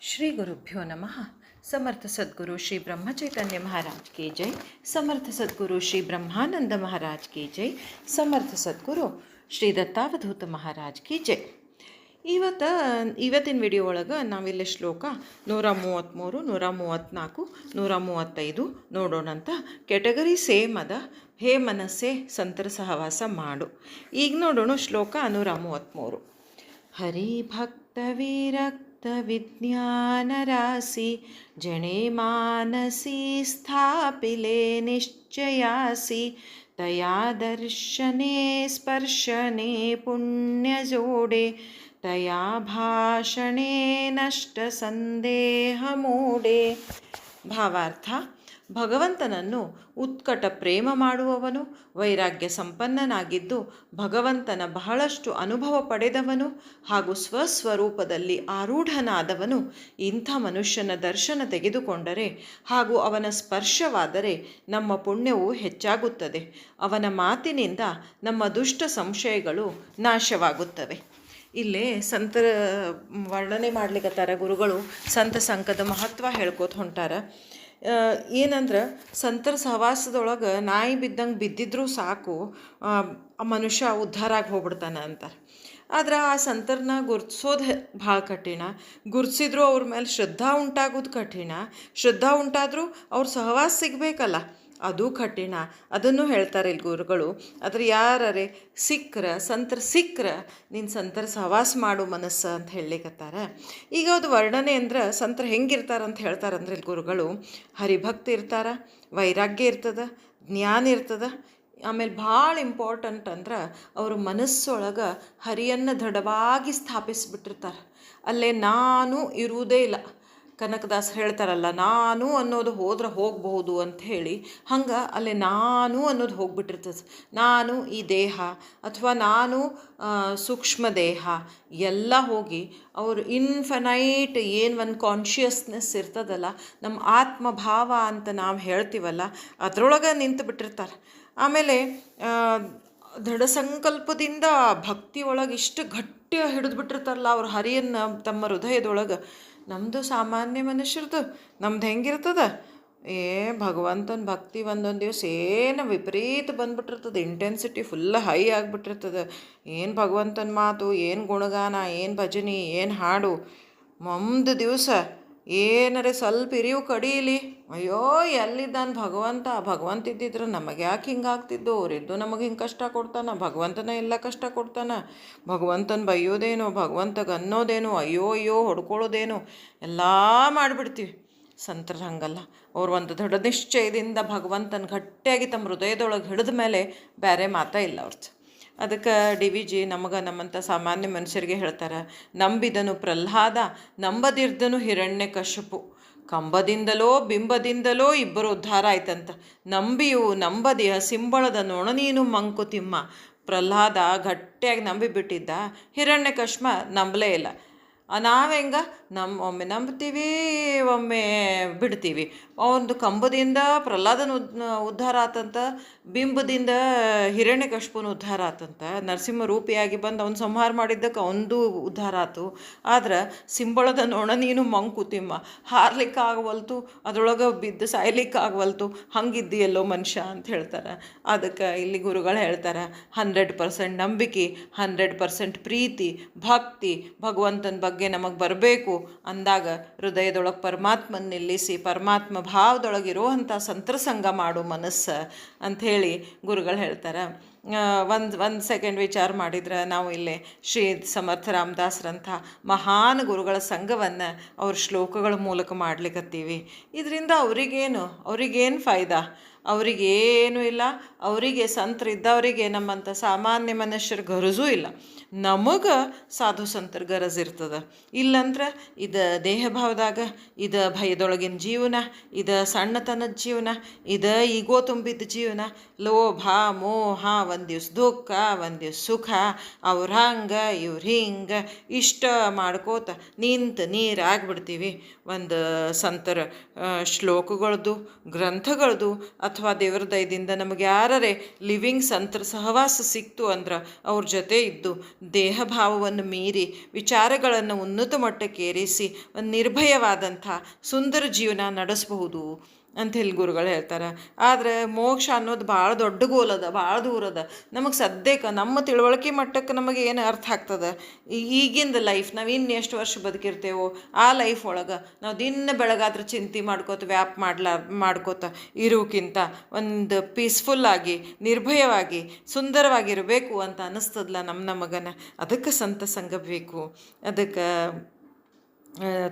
श्री गुरुभ्यो नमः। समर्थ सद्गुरु श्री ब्रह्म चैतन्य महाराज की जय। समर्थ सद्गुरु श्री ब्रह्मानंद महाराज की जय। समर्थ सद्गुरु ಶ್ರೀ ದತ್ತಾವಧೂತ ಮಹಾರಾಜ್ ಕಿ ಜೈ. ಇವತ್ತಿನ ವಿಡಿಯೋ ಒಳಗೆ ನಾವಿಲ್ಲಿ ಶ್ಲೋಕ 133, 134, 135 ನೋಡೋಣಂತ. ಕೆಟಗರಿ ಸೇಮ್ ಅದ. ಹೇ ಮನಸ್ಸೇ ಸಂತರ ಸಹವಾಸ ಮಾಡು. ಈಗ ನೋಡೋಣ ಶ್ಲೋಕ 133. ಹರಿಭಕ್ತ ವಿರಕ್ತ ವಿಜ್ಞಾನ ರಾಶಿ ಜಣೆ ಮಾನಸಿ ಸ್ಥಾಪಿಲೆ ನಿಶ್ಚಯಾಸಿ ತಯಾ ದರ್ಶನೆ ಸ್ಪರ್ಶನೆ ಪುಣ್ಯ ಜೋಡೆ ತಯಾ ಭಾಷಣೆ ನಷ್ಟ ಸಂದೇಹ ಮೂಡೆ. ಭಾವಾರ್ಥ: ಭಗವಂತನನ್ನು ಉತ್ಕಟ ಪ್ರೇಮ ಮಾಡುವವನು, ವೈರಾಗ್ಯ ಸಂಪನ್ನನಾಗಿದ್ದು ಭಗವಂತನ ಬಹಳಷ್ಟು ಅನುಭವ ಪಡೆದವನು ಹಾಗೂ ಸ್ವಸ್ವರೂಪದಲ್ಲಿ ಆರೂಢನಾದವನು ಇಂಥ ಮನುಷ್ಯನ ದರ್ಶನ ತೆಗೆದುಕೊಂಡರೆ ಹಾಗೂ ಅವನ ಸ್ಪರ್ಶವಾದರೆ ನಮ್ಮ ಪುಣ್ಯವು ಹೆಚ್ಚಾಗುತ್ತದೆ. ಅವನ ಮಾತಿನಿಂದ ನಮ್ಮ ದುಷ್ಟ ಸಂಶಯಗಳು ನಾಶವಾಗುತ್ತವೆ. ಇಲ್ಲೇ ಸಂತರ ವರ್ಣನೆ ಮಾಡ್ಲಿಕ್ಕತ್ತಾರ ಗುರುಗಳು. ಸಂತ ಸಂಘದ ಮಹತ್ವ ಹೇಳ್ಕೋತ ಹೊಂಟಾರ. ಏನಂದ್ರೆ ಸಂತರ ಸಹವಾಸದೊಳಗೆ ನಾಯಿ ಬಿದ್ದಂಗೆ ಬಿದ್ದಿದ್ರೂ ಸಾಕು, ಆ ಮನುಷ್ಯ ಉದ್ಧಾರ ಆಗಿ ಹೋಗ್ಬಿಡ್ತಾನೆ ಅಂತಾರೆ. ಆದ್ರೆ ಆ ಸಂತರನ್ನ ಗುರ್ತಿಸೋದು ಭಾಳ ಕಠಿಣ. ಗುರ್ತಿಸಿದ್ರು ಅವ್ರ ಮೇಲೆ ಶ್ರದ್ಧಾ ಉಂಟಾಗೋದು ಕಠಿಣ. ಶ್ರದ್ಧಾ ಉಂಟಾದರೂ ಅವ್ರ ಸಹವಾಸ ಸಿಗಬೇಕಲ್ಲ, ಅದು ಕಠಿಣ. ಅದನ್ನು ಹೇಳ್ತಾರೆ ಇಲ್ಲಿ ಗುರುಗಳು. ಆದರೆ ಯಾರೇ ಸಂತರ ಸಿಕ್ಕ್ರ ನೀನು ಸಂತರ ಸಹವಾಸ ಮಾಡು ಮನಸ್ಸು ಅಂತ ಹೇಳಲಿಕ್ಕತ್ತಾರ. ಈಗ ಅದು ವರ್ಣನೆ ಅಂದ್ರೆ ಸಂತರು ಹೆಂಗಿರ್ತಾರಂತ ಹೇಳ್ತಾರಂದ್ರೆ ಇಲ್ಲಿ ಗುರುಗಳು, ಹರಿಭಕ್ತಿ ಇರ್ತಾರ, ವೈರಾಗ್ಯ ಇರ್ತದೆ, ಜ್ಞಾನ ಇರ್ತದೆ. ಆಮೇಲೆ ಭಾಳ ಇಂಪಾರ್ಟೆಂಟ್ ಅಂದ್ರೆ ಅವರು ಮನಸ್ಸೊಳಗೆ ಹರಿಯನ್ನು ದೃಢವಾಗಿ ಸ್ಥಾಪಿಸಿಬಿಟ್ಟಿರ್ತಾರೆ. ಅಲ್ಲೇ ನಾನು ಇರುವುದೇ ಇಲ್ಲ. ಕನಕದಾಸರು ಹೇಳ್ತಾರಲ್ಲ, ನಾನು ಅನ್ನೋದು ಹೋದ್ರೆ ಹೋಗಬಹುದು ಅಂತ ಹೇಳಿ, ಹಂಗೆ ಅಲ್ಲಿ ನಾನು ಅನ್ನೋದು ಹೋಗ್ಬಿಟ್ಟಿರ್ತದೆ. ನಾನು ಈ ದೇಹ ಅಥವಾ ನಾನು ಸೂಕ್ಷ್ಮ ದೇಹ ಎಲ್ಲ ಹೋಗಿ ಅವರು ಇನ್ಫನೈಟ್ ಏನು ಒಂದು ಕಾನ್ಷಿಯಸ್ನೆಸ್ ಇರ್ತದಲ್ಲ, ನಮ್ಮ ಆತ್ಮಭಾವ ಅಂತ ನಾವು ಹೇಳ್ತೀವಲ್ಲ, ಅದರೊಳಗೆ ನಿಂತು ಬಿಟ್ಟಿರ್ತಾರೆ. ಆಮೇಲೆ ದೃಢ ಸಂಕಲ್ಪದಿಂದ ಭಕ್ತಿ ಒಳಗೆ ಇಷ್ಟು ಗಟ್ಟಿ ಹಿಡಿದು ಬಿಟ್ಟಿರ್ತಾರಲ್ಲ ಅವ್ರು ಹರಿಯನ್ನು ತಮ್ಮ ಹೃದಯದೊಳಗೆ. ನಮ್ಮದು ಸಾಮಾನ್ಯ ಮನುಷ್ಯರದು ನಮ್ದು ಹೆಂಗಿರ್ತದ, ಭಗವಂತನ ಭಕ್ತಿ ಒಂದೊಂದು ದಿವಸ ಏನು ವಿಪರೀತ ಬಂದ್ಬಿಟ್ಟಿರ್ತದೆ. ಇಂಟೆನ್ಸಿಟಿ ಫುಲ್ ಹೈ ಆಗಿಬಿಟ್ಟಿರ್ತದೆ. ಏನು ಭಗವಂತನ ಮಾತು, ಏನು ಗುಣಗಾನ, ಏನು ಭಜನೆ, ಏನು ಹಾಡು. ಒಂದು ದಿವಸ ಏನಾರೆ ಸ್ವಲ್ಪ ಇರಿವು ಕಡೀಲಿ, ಅಯ್ಯೋ ಎಲ್ಲಿದ್ದಾನೆ ಭಗವಂತ ಇದ್ದಿದ್ರೆ ನಮಗೆ ಯಾಕೆ ಹಿಂಗಾಗ್ತಿದ್ದು, ಅವರಿದ್ದು ನಮಗೆ ಹಿಂಗೆ ಕಷ್ಟ ಕೊಡ್ತಾನೆ, ಭಗವಂತನ ಎಲ್ಲ ಕಷ್ಟ ಕೊಡ್ತಾನೆ, ಭಗವಂತನ ಬೈಯೋದೇನೋ, ಭಗವಂತಗೆ ಅನ್ನೋದೇನೋ, ಅಯ್ಯೋ ಹೊಡ್ಕೊಳ್ಳೋದೇನೋ ಎಲ್ಲ ಮಾಡಿಬಿಡ್ತೀವಿ. ಸಂತರ ಹಂಗಲ್ಲ. ಅವ್ರು ಒಂದು ದೃಢ ನಿಶ್ಚಯದಿಂದ ಭಗವಂತನ ಗಟ್ಟಿಯಾಗಿ ತಮ್ಮ ಹೃದಯದೊಳಗೆ ಹಿಡಿದ ಮೇಲೆ ಬೇರೆ ಮಾತಾ ಇಲ್ಲ ಅವ್ರದ್ದು. ಅದಕ್ಕೆ DVG ನಮಗೆ ನಮ್ಮಂಥ ಸಾಮಾನ್ಯ ಮನುಷ್ಯರಿಗೆ ಹೇಳ್ತಾರೆ, ನಂಬಿದನು ಪ್ರಹ್ಲಾದ, ನಂಬದಿರ್ದನು ಹಿರಣ್ಯಕಶಿಪು. ಕಂಬದಿಂದಲೋ ಬಿಂಬದಿಂದಲೋ ಇಬ್ಬರು ಉದ್ಧಾರ ಆಯ್ತಂತ. ನಂಬಿಯು ನಂಬದಿಯ ಸಿಂಬಳದ ನೊಣ ನೀನು ಮಂಕುತಿಮ್ಮ. ಪ್ರಹ್ಲಾದ ಗಟ್ಟಿಯಾಗಿ ನಂಬಿಬಿಟ್ಟಿದ್ದ, ಹಿರಣ್ಯಕಶ್ಮ ನಂಬಲೇ ಇಲ್ಲ. ನಾವೆಂಗ ಒಮ್ಮೆ ನಂಬ್ತೀವಿ, ಒಮ್ಮೆ ಬಿಡ್ತೀವಿ. ಒಂದು ಕಂಬದಿಂದ ಪ್ರಹ್ಲಾದನ ಉದ್ಧಾರ ಆತಂತ, ಬಿಂಬದಿಂದ ಹಿರಣ್ಯಕಶಿಪುನ ಉದ್ಧಾರ ಆತಂತ. ನರಸಿಂಹ ರೂಪಿಯಾಗಿ ಬಂದು ಅವನು ಸಂಹಾರ ಮಾಡಿದ್ದಕ್ಕೆ ಅವನದು ಉದ್ಧಾರ ಆತು. ಆದ್ರೆ ಸಿಂಬಳದ ನೊಣ ನೀನು ಮಂಕುತಿಮ್ಮ, ಹಾರ್ಲಿಕ್ಕಾಗವಲ್ತು, ಅದರೊಳಗೆ ಬಿದ್ದು ಸಾಯ್ಲಿಕ್ಕಾಗವಲ್ತು, ಹಂಗಿದ್ದೀಯಲ್ಲೋ ಮನುಷ್ಯ ಅಂತ ಹೇಳ್ತಾರೆ. ಅದಕ್ಕೆ ಇಲ್ಲಿ ಗುರುಗಳು ಹೇಳ್ತಾರೆ, 100% ನಂಬಿಕೆ, 100% ಪ್ರೀತಿ, ಭಕ್ತಿ, ಭಗವಂತನ ಬಗ್ಗೆ ನಮಗೆ ಬರಬೇಕು ಅಂದಾಗ ಹೃದಯದೊಳಗೆ ಪರಮಾತ್ಮನ ನಿಲ್ಲಿಸಿ ಪರಮಾತ್ಮ ಭಾವದೊಳಗಿರುವಂಥ ಸಂತರ ಸಂಘ ಮಾಡು ಮನಸ್ಸು ಅಂಥೇಳಿ ಗುರುಗಳು ಹೇಳ್ತಾರೆ. ಒಂದು ಸೆಕೆಂಡ್ ವಿಚಾರ ಮಾಡಿದ್ರೆ ನಾವು ಇಲ್ಲಿ ಶ್ರೀ ಸಮರ್ಥ ರಾಮದಾಸರಂಥ ಮಹಾನ್ ಗುರುಗಳ ಸಂಘವನ್ನು ಅವ್ರ ಶ್ಲೋಕಗಳ ಮೂಲಕ ಮಾಡ್ಲಿಕ್ಕತ್ತೀವಿ. ಇದರಿಂದ ಅವ್ರಿಗೇನು ಫಾಯ್ದಾ? ಅವರಿಗೇನೂ ಇಲ್ಲ. ಅವರಿಗೆ ಸಂತರಿದ್ದವರಿಗೆ ನಮ್ಮಂಥ ಸಾಮಾನ್ಯ ಮನುಷ್ಯರ ಗರಜೂ ಇಲ್ಲ. ನಮಗೆ ಸಾಧು ಸಂತರ ಗರಜ್ ಇರ್ತದೆ. ಇಲ್ಲಂದ್ರೆ ಇದು ದೇಹಭಾವದಾಗ, ಇದು ಭಯದೊಳಗಿನ ಜೀವನ, ಇದು ಸಣ್ಣತನದ ಜೀವನ, ಇದು ಈಗೋ ತುಂಬಿದ ಜೀವನ, ಲೋಭ ಮೋಹ, ಒಂದು ದಿವ್ಸ ದುಃಖ, ಒಂದು ದಿವ್ಸ ಸುಖ, ಅವ್ರು ಹಂಗೆ ಇವ್ರು ಹಿಂಗೆ ಇಷ್ಟ ಮಾಡ್ಕೋತ ನಿಂತು ನೀರಾಗ್ಬಿಡ್ತೀವಿ. ಒಂದು ಸಂತರ ಶ್ಲೋಕಗಳದ್ದು, ಗ್ರಂಥಗಳದ್ದು ಅಥವಾ ದೇವ್ರ ದಯದಿಂದ ನಮಗೆ ಯಾರೇ ಲಿವಿಂಗ್ ಸಹವಾಸ ಸಿಕ್ತು ಅಂದ್ರೆ ಅವ್ರ ಜೊತೆ ಇದ್ದು ದೇಹ ಭಾವವನ್ನು ಮೀರಿ ವಿಚಾರಗಳನ್ನು ಉನ್ನತ ಮಟ್ಟಕ್ಕೇರಿಸಿ ಒಂದು ನಿರ್ಭಯವಾದಂಥ ಸುಂದರ ಜೀವನ ನಡೆಸಬಹುದು ಅಂಥೇಳಿ ಗುರುಗಳು ಹೇಳ್ತಾರೆ. ಆದರೆ ಮೋಕ್ಷ ಅನ್ನೋದು ಭಾಳ ದೊಡ್ಡ ಗೋಲ್ ಅದ, ಭಾಳ ದೂರ ಅದ. ನಮಗೆ ಸದ್ಯಕ್ಕೆ ನಮ್ಮ ತಿಳುವಳಿಕೆ ಮಟ್ಟಕ್ಕೆ ನಮಗೆ ಏನು ಅರ್ಥ ಆಗ್ತದೆ, ಈಗಿಂದ ಲೈಫ್ ನಾವು ಇನ್ನು ಎಷ್ಟು ವರ್ಷ ಬದುಕಿರ್ತೇವೋ ಆ ಲೈಫ್ ಒಳಗೆ ನಾವು ದಿನ ಬೆಳಗಾದ್ರೆ ಚಿಂತೆ ಮಾಡ್ಕೋತ ಮಾಡ್ಕೋತ ಇರೋಕ್ಕಿಂತ ಒಂದು ಪೀಸ್ಫುಲ್ಲಾಗಿ ನಿರ್ಭಯವಾಗಿ ಸುಂದರವಾಗಿರಬೇಕು ಅಂತ ಅನ್ನಿಸ್ತದಲ್ಲ ನಮಗನ. ಅದಕ್ಕೆ ಸಂತ ಸಂಘ ಬೇಕು. ಅದಕ್ಕೆ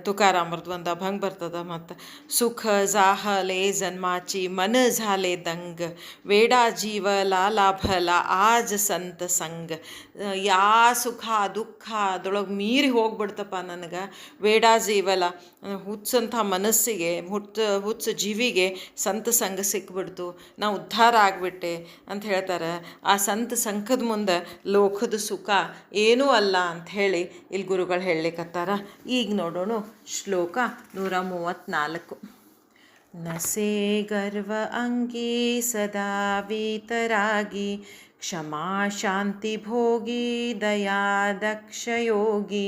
ತುಕಾರಾಮರ್ದು ಒಂದು ಅಭಂಗ ಬರ್ತದೆ. ಮತ್ತು ಸುಖ ಜಾಹಲೆ ಜನ್ಮಾಚಿ ಮನ ಝಾಲೆ ದಂಗ ವೇಡಾ ಜೀವ ಲಾಲಾ ಫಲ ಆಜ ಸಂತ ಸಂಘ. ಯಾ ಸುಖ ದುಃಖ ಅದರೊಳಗೆ ಮೀರಿ ಹೋಗ್ಬಿಡ್ತಪ್ಪ ನನಗೆ. ವೇಡಾ ಜೀವಲ ಹುಚ್ಚಂಥ ಮನಸ್ಸಿಗೆ ಹುಚ್ಚ ಜೀವಿಗೆ ಸಂತ ಸಂಘ ಸಿಕ್ಬಿಡ್ತು, ನಾ ಉದ್ಧಾರ ಆಗಿಬಿಟ್ಟೆ ಅಂತ ಹೇಳ್ತಾರೆ. ಆ ಸಂತ ಸಂಘದ ಮುಂದೆ ಲೋಕದ ಸುಖ ಏನೂ ಅಲ್ಲ ಅಂಥೇಳಿ ಇಲ್ಲಿ ಗುರುಗಳು ಹೇಳಲಿಕ್ಕತ್ತಾರ. ಈಗ ನೋಡೋಣ ಶ್ಲೋಕ 134. ನಸೆ ಗರ್ವ ಅಂಗಿ ಸದಾ ವೀತರಾಗಿ ಕ್ಷಮಾ ಶಾಂತಿ ಭೋಗಿ ದಯಾ ದಕ್ಷ ಯೋಗಿ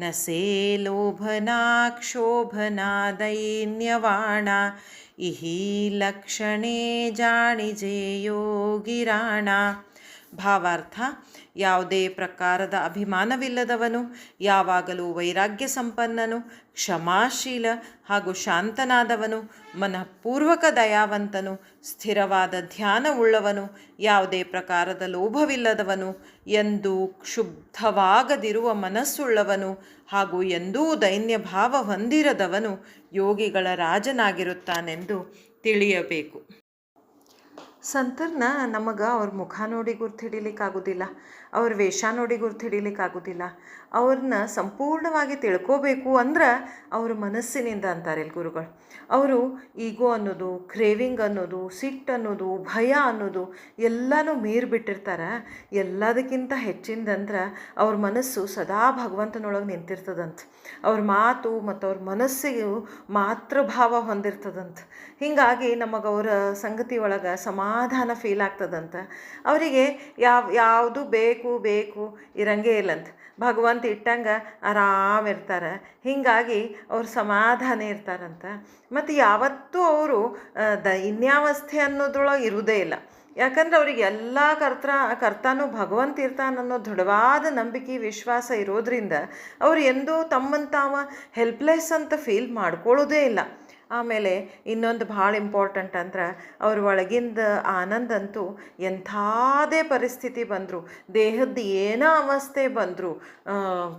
ನಸೆ ಲೋಭನಾ ಕ್ಷೋಭನಾ ದೈನ್ಯವಾಣ ಇಹಿ ಲಕ್ಷಣೆ ಜಾಣಿಜೆ ಯೋಗಿರಾಣ. ಭಾವಾರ್ಥ: ಯಾವುದೇ ಪ್ರಕಾರದ ಅಭಿಮಾನವಿಲ್ಲದವನು, ಯಾವಾಗಲೂ ವೈರಾಗ್ಯ ಸಂಪನ್ನನು, ಕ್ಷಮಾಶೀಲ ಹಾಗೂ ಶಾಂತನಾದವನು, ಮನಃಪೂರ್ವಕ ದಯಾವಂತನು, ಸ್ಥಿರವಾದ ಧ್ಯಾನವುಳ್ಳವನು, ಯಾವುದೇ ಪ್ರಕಾರದ ಲೋಭವಿಲ್ಲದವನು, ಎಂದೂ ಕ್ಷುಬ್ಧವಾಗದಿರುವ ಮನಸ್ಸುಳ್ಳವನು ಹಾಗೂ ಎಂದೂ ದೈನ್ಯ ಭಾವ ಹೊಂದಿರದವನು ಯೋಗಿಗಳ ರಾಜನಾಗಿರುತ್ತಾನೆಂದು ತಿಳಿಯಬೇಕು. ಸಂತರನ್ನ ನಮಗೆ ಅವ್ರ ಮುಖ ನೋಡಿ ಗುರ್ತು ಹಿಡಿಲಿಕ್ಕಾಗೋದಿಲ್ಲ, ಅವ್ರ ವೇಷ ನೋಡಿ ಗುರ್ತು ಹಿಡಿಲಿಕ್ಕಾಗೋದಿಲ್ಲ. ಅವ್ರನ್ನ ಸಂಪೂರ್ಣವಾಗಿ ತಿಳ್ಕೋಬೇಕು ಅಂದ್ರೆ ಅವ್ರ ಮನಸ್ಸಿನಿಂದ ಅಂತಾರೆ ಇಲ್ಲಿ ಗುರುಗಳು. ಅವರು ಈಗೋ ಅನ್ನೋದು, ಕ್ರೇವಿಂಗ್ ಅನ್ನೋದು, ಸಿಟ್ಟು ಅನ್ನೋದು, ಭಯ ಅನ್ನೋದು ಎಲ್ಲನೂ ಮೀರಿಬಿಟ್ಟಿರ್ತಾರೆ. ಎಲ್ಲದಕ್ಕಿಂತ ಹೆಚ್ಚಿಂದಂದ್ರೆ ಅವ್ರ ಮನಸ್ಸು ಸದಾ ಭಗವಂತನೊಳಗೆ ನಿಂತಿರ್ತದಂತ. ಅವ್ರ ಮಾತು ಮತ್ತು ಅವ್ರ ಮನಸ್ಸಿಗೂ ಮಾತೃ ಭಾವ ಹೊಂದಿರ್ತದಂತ. ಹೀಗಾಗಿ ನಮಗೆ ಅವರ ಸಂಗತಿ ಒಳಗೆ ಸಮಾಧಾನ ಫೀಲ್ ಆಗ್ತದಂತ. ಅವರಿಗೆ ಯಾವುದು ಬೇಕು ಇರಂಗೇ ಇಲ್ಲಂತ. ಭಗವಂತ ಇಟ್ಟಂಗೆ ಆರಾಮಿರ್ತಾರೆ. ಹೀಗಾಗಿ ಅವ್ರು ಸಮಾಧಾನ ಇರ್ತಾರಂತ. ಮತ್ತು ಯಾವತ್ತೂ ಅವರು ದೈನ್ಯಾವಸ್ಥೆ ಅನ್ನೋದ್ರೊಳಗೆ ಇರುವುದೇ ಇಲ್ಲ. ಯಾಕಂದ್ರೆ ಅವ್ರಿಗೆ ಎಲ್ಲ ಕರ್ತಾನು ಭಗವಂತ ಇರ್ತಾನೆ ಅನ್ನೋ ದೃಢವಾದ ನಂಬಿಕೆ ವಿಶ್ವಾಸ ಇರೋದ್ರಿಂದ ಅವ್ರು ಎಂದೂ ತಮ್ಮನ್ನು ತಾವ ಹೆಲ್ಪ್ಲೆಸ್ ಅಂತ ಫೀಲ್ ಮಾಡ್ಕೊಳ್ಳೋದೇ ಇಲ್ಲ. ಆಮೇಲೆ ಇನ್ನೊಂದು ಭಾಳ ಇಂಪಾರ್ಟೆಂಟ್ ಅಂದ್ರೆ ಅವ್ರ ಒಳಗಿಂದ ಆನಂದ ಅಂತೂ ಎಂಥದೇ ಪರಿಸ್ಥಿತಿ ಬಂದರು, ದೇಹದ ಏನೋ ಅವಸ್ಥೆ ಬಂದರು,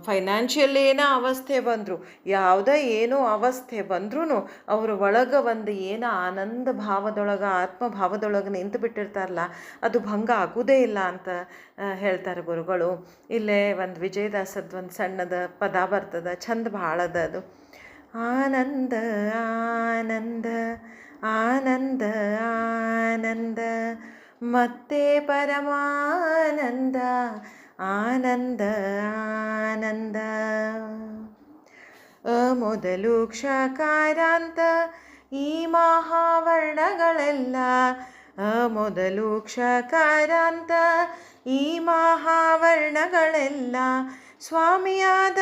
ಫೈನಾನ್ಷಿಯಲ್ ಏನೋ ಅವಸ್ಥೆ ಬಂದರು, ಯಾವುದೇ ಏನೋ ಅವಸ್ಥೆ ಬಂದ್ರೂ ಅವ್ರ ಒಳಗೆ ಒಂದು ಏನೋ ಆನಂದ ಭಾವದೊಳಗೆ ಆತ್ಮಭಾವದೊಳಗೆ ನಿಂತು ಬಿಟ್ಟಿರ್ತಾರಲ್ಲ, ಅದು ಭಂಗ ಆಗೋದೇ ಇಲ್ಲ ಅಂತ ಹೇಳ್ತಾರೆ ಗುರುಗಳು. ಇಲ್ಲೇ ಒಂದು ವಿಜಯದಾಸದ ಒಂದು ಸಣ್ಣದ ಪದ ಬರ್ತದೆ, ಚಂದ ಭಾಳ ಅದ ಅದು. ಆನಂದ ಆನಂದ ಆನಂದ ಆನಂದ ಮತ್ತೆ ಪರಮಾನಂದ ಆನಂದ ಆನಂದ. ಮೊದಲು ಕ್ಷಕಾರಾಂತ ಈ ಮಹಾವರ್ಣಗಳೆಲ್ಲ, ಮೊದಲು ಕ್ಷಕಾರಾಂತ ಈ ಮಹಾವರ್ಣಗಳೆಲ್ಲ ಸ್ವಾಮಿಯಾದ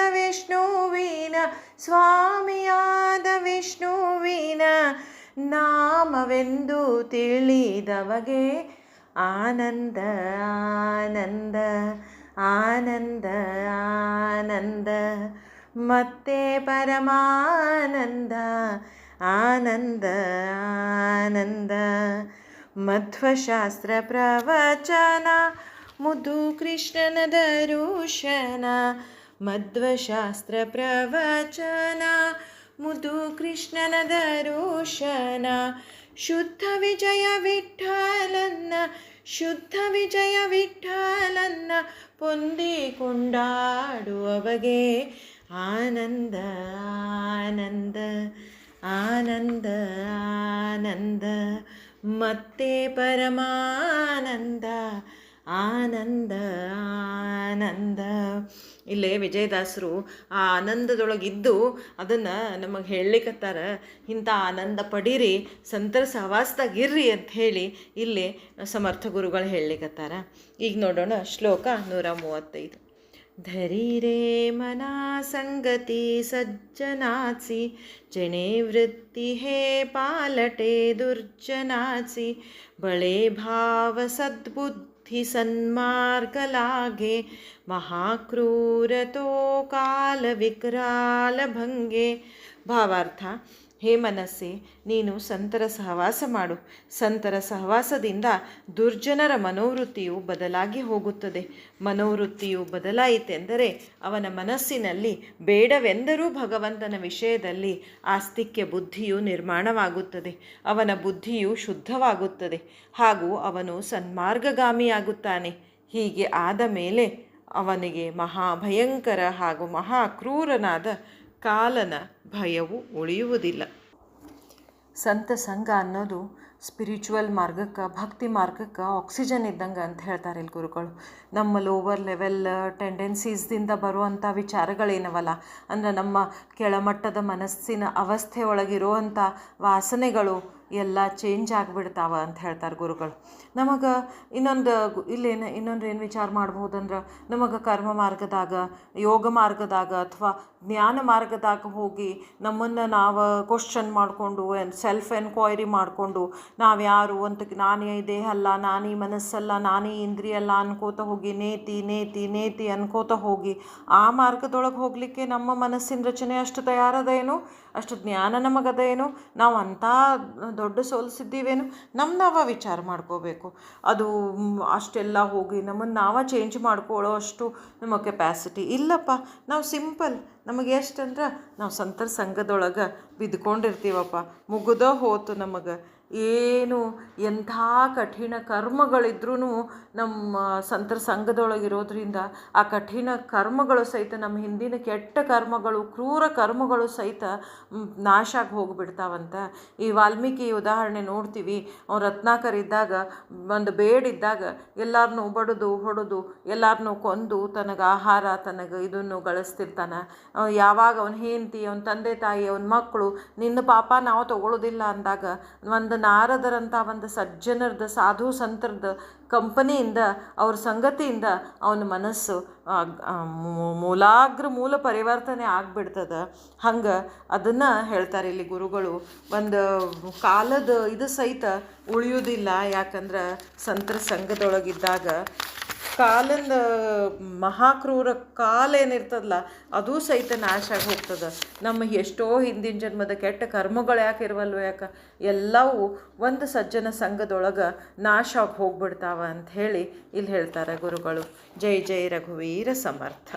ವಿಷ್ಣುವಿನ ನಾಮವೆಂದು ತಿಳಿದವಗೆ ಆನಂದ ಆನಂದ ಆನಂದ ಆನಂದ ಮತ್ತೆ ಪರಮಾನಂದ ಆನಂದ ಆನಂದ. ಮಧ್ವಶಾಸ್ತ್ರ ಪ್ರವಚನ ಮುದ್ದು ಕೃಷ್ಣನ ದರುಶನ, ಮಧ್ವಶಾಸ್ತ್ರ ಪ್ರವಚನ ಮುದ್ದು ಕೃಷ್ಣನ ದರುಶನ. ಶುದ್ಧ ವಿಜಯ ವಿಠ್ಠಲನ್ನ ಪೊಂದಿಕೊಂಡಾಡುವವಗೆ ಆನಂದ ಆನಂದ ಆನಂದ ಆನಂದ ಮತ್ತೆ ಪರಮಾನಂದ ಆನಂದ ಆನಂದ. ಇಲ್ಲೇ ವಿಜಯದಾಸರು ಆ ಆನಂದದೊಳಗಿದ್ದು ಅದನ್ನು ನಮಗೆ ಹೇಳಲಿಕ್ಕತ್ತಾರ. ಇಂಥ ಆನಂದ ಪಡೀರಿ, ಸಂತರ ಸಹವಾಸದಾಗಿರ್ರಿ ಅಂತ ಹೇಳಿ ಇಲ್ಲಿ ಸಮರ್ಥ ಗುರುಗಳು ಹೇಳಲಿಕ್ಕತ್ತಾರ. ಈಗ ನೋಡೋಣ ಶ್ಲೋಕ 135. धरीरे मना संगति सज्जनाची, जने वृत्ती हे पालटे दुर्जनाची, बळे भाव सद्बुद्धी सन्मार्ग लागे, महाक्रूर तो काल विक्राल भंगे. ಭಾವಾರ್ಥ: ಹೇ ಮನಸ್ಸೆ, ನೀನು ಸಂತರ ಸಹವಾಸ ಮಾಡು. ಸಂತರ ಸಹವಾಸದಿಂದ ದುರ್ಜನರ ಮನೋವೃತ್ತಿಯು ಬದಲಾಗಿ ಹೋಗುತ್ತದೆ. ಮನೋವೃತ್ತಿಯು ಬದಲಾಯಿತೆಂದರೆ ಅವನ ಮನಸ್ಸಿನಲ್ಲಿ ಬೇಡವೆಂದರೂ ಭಗವಂತನ ವಿಷಯದಲ್ಲಿ ಆಸ್ತಿಕ್ಯ ಬುದ್ಧಿಯು ನಿರ್ಮಾಣವಾಗುತ್ತದೆ. ಅವನ ಬುದ್ಧಿಯು ಶುದ್ಧವಾಗುತ್ತದೆ ಹಾಗೂ ಅವನು ಸನ್ಮಾರ್ಗಗಾಮಿಯಾಗುತ್ತಾನೆ. ಹೀಗೆ ಆದ ಮೇಲೆ ಅವನಿಗೆ ಮಹಾಭಯಂಕರ ಹಾಗೂ ಮಹಾಕ್ರೂರನಾದ ಕಾಲನ ಭಯವು ಉಳಿಯುವುದಿಲ್ಲ. ಸಂತ ಸಂಘ ಅನ್ನೋದು ಸ್ಪಿರಿಚುವಲ್ ಮಾರ್ಗಕ್ಕೆ, ಭಕ್ತಿ ಮಾರ್ಗಕ್ಕೆ ಆಕ್ಸಿಜನ್ ಇದ್ದಂಗೆ ಅಂತ ಹೇಳ್ತಾರೆ ಇಲ್ಲಿ ಗುರುಗಳು. ನಮ್ಮ ಲೋವರ್ ಲೆವೆಲ್ ಟೆಂಡೆನ್ಸೀಸ್ದಿಂದ ಬರುವಂಥ ವಿಚಾರಗಳೇನವಲ್ಲ, ಅಂದರೆ ನಮ್ಮ ಕೆಳಮಟ್ಟದ ಮನಸ್ಸಿನ ಅವಸ್ಥೆ ಒಳಗಿರುವಂಥ ವಾಸನೆಗಳು ಎಲ್ಲ ಚೇಂಜ್ ಆಗಿಬಿಡ್ತಾವ ಅಂತ ಹೇಳ್ತಾರೆ ಗುರುಗಳು. ನಮಗೆ ಇನ್ನೊಂದು ಏನು ವಿಚಾರ ಮಾಡ್ಬೋದಂದ್ರೆ, ನಮಗೆ ಕರ್ಮ ಮಾರ್ಗದಾಗ, ಯೋಗ ಮಾರ್ಗದಾಗ ಅಥವಾ ಜ್ಞಾನ ಮಾರ್ಗದಾಗ ಹೋಗಿ ನಮ್ಮನ್ನು ನಾವು ಕ್ವಶನ್ ಮಾಡಿಕೊಂಡು ಸೆಲ್ಫ್ ಎನ್ಕ್ವೈರಿ ಮಾಡಿಕೊಂಡು ನಾವು ಯಾರು ಅಂತ, ನಾನೇ ದೇಹ ಅಲ್ಲ, ನಾನೇ ಮನಸ್ಸಲ್ಲ, ನಾನೇ ಇಂದ್ರಿಯ ಅಲ್ಲ ಅನ್ಕೋತ ಹೋಗಿ ನೇತಿ ನೇತಿ ನೇತಿ ಅನ್ಕೋತ ಹೋಗಿ ಆ ಮಾರ್ಗದೊಳಗೆ ಹೋಗಲಿಕ್ಕೆ ನಮ್ಮ ಮನಸ್ಸಿನ ರಚನೆ ಅಷ್ಟು ತಯಾರದೇನು, ಅಷ್ಟು ಜ್ಞಾನ ನಮಗದೇನು, ನಾವು ಅಂಥ ದೊಡ್ಡ ಸೋಲಿಸಿದ್ದೀವೇನು, ನಾವು ವಿಚಾರ ಮಾಡ್ಕೋಬೇಕು. ಅದು ಅಷ್ಟೆಲ್ಲ ಹೋಗಿ ನಮ್ಮನ್ನು ನಾವು ಚೇಂಜ್ ಮಾಡ್ಕೊಳ್ಳೋ ಅಷ್ಟು ನಮ್ಮ ಕೆಪ್ಯಾಸಿಟಿ ಇಲ್ಲಪ್ಪ. ನಾವು ಸಿಂಪಲ್, ನಮಗೆ ಎಷ್ಟಂದ್ರೆ ನಾವು ಸಂತರ ಸಂಘದೊಳಗೆ ಬಿದ್ಕೊಂಡಿರ್ತೀವಪ್ಪ, ಮುಗಿದೋ ಹೋತು ನಮಗೆ. ಏನು ಎಂಥ ಕಠಿಣ ಕರ್ಮಗಳಿದ್ರೂ ನಮ್ಮ ಸಂತರ ಸಂಘದೊಳಗಿರೋದ್ರಿಂದ ಆ ಕಠಿಣ ಕರ್ಮಗಳು ಸಹಿತ, ನಮ್ಮ ಹಿಂದಿನ ಕೆಟ್ಟ ಕರ್ಮಗಳು, ಕ್ರೂರ ಕರ್ಮಗಳು ಸಹಿತ ನಾಶ ಆಗಿ ಹೋಗಿಬಿಡ್ತಾವಂತ. ಈ ವಾಲ್ಮೀಕಿ ಉದಾಹರಣೆ ನೋಡ್ತೀವಿ. ಅವ್ನು ರತ್ನಾಕರ್ ಇದ್ದಾಗ, ಒಂದು ಬೇಡಿದ್ದಾಗ ಎಲ್ಲರನ್ನೂ ಬಡಿದು ಹೊಡೆದು ಎಲ್ಲರನ್ನೂ ಕೊಂದು ತನಗೆ ಆಹಾರ, ತನಗೆ ಇದನ್ನು ಗಳಿಸ್ತಿರ್ತಾನೆ. ಯಾವಾಗ ಅವನ ಹೆಂಡತಿ, ಅವನ ತಂದೆ ತಾಯಿ, ಅವನ ಮಕ್ಕಳು ನಿನ್ನ ಪಾಪ ನಾವು ತಗೊಳ್ಳೋದಿಲ್ಲ ಅಂದಾಗ, ಒಂದು ನಾರದರಂಥ ಒಂದು ಸಜ್ಜನರದ, ಸಾಧು ಸಂತರದ ಕಂಪನಿಯಿಂದ, ಅವ್ರ ಸಂಗತಿಯಿಂದ ಅವನ ಮನಸ್ಸು ಮೂಲ ಪರಿವರ್ತನೆ ಆಗಿಬಿಡ್ತದೆ. ಹಂಗೆ ಅದನ್ನು ಹೇಳ್ತಾರೆ ಇಲ್ಲಿ ಗುರುಗಳು. ಒಂದು ಕಾಲದ ಇದು ಸಹಿತ ಉಳಿಯೋದಿಲ್ಲ. ಯಾಕಂದ್ರೆ ಸಂತರ ಸಂಘದೊಳಗಿದ್ದಾಗ ಕಾಲಿಂದ ಮಹಾಕ್ರೂರ ಕಾಲೇನಿರ್ತದಲ್ಲ ಅದು ಸಹಿತ ನಾಶ ಆಗಿ ಹೋಗ್ತದೆ. ನಮ್ಮ ಎಷ್ಟೋ ಹಿಂದಿನ ಜನ್ಮದ ಕೆಟ್ಟ ಕರ್ಮಗಳು ಯಾಕೆ ಇರುವಲ್ವ, ಯಾಕೆ ಎಲ್ಲವೂ ಒಂದು ಸಜ್ಜನ ಸಂಘದೊಳಗೆ ನಾಶ ಆಗಿ ಹೋಗ್ಬಿಡ್ತಾವ ಅಂತ ಹೇಳಿ ಇಲ್ಲಿ ಹೇಳ್ತಾರೆ ಗುರುಗಳು. ಜೈ ಜೈ ರಘುವೀರ ಸಮರ್ಥ.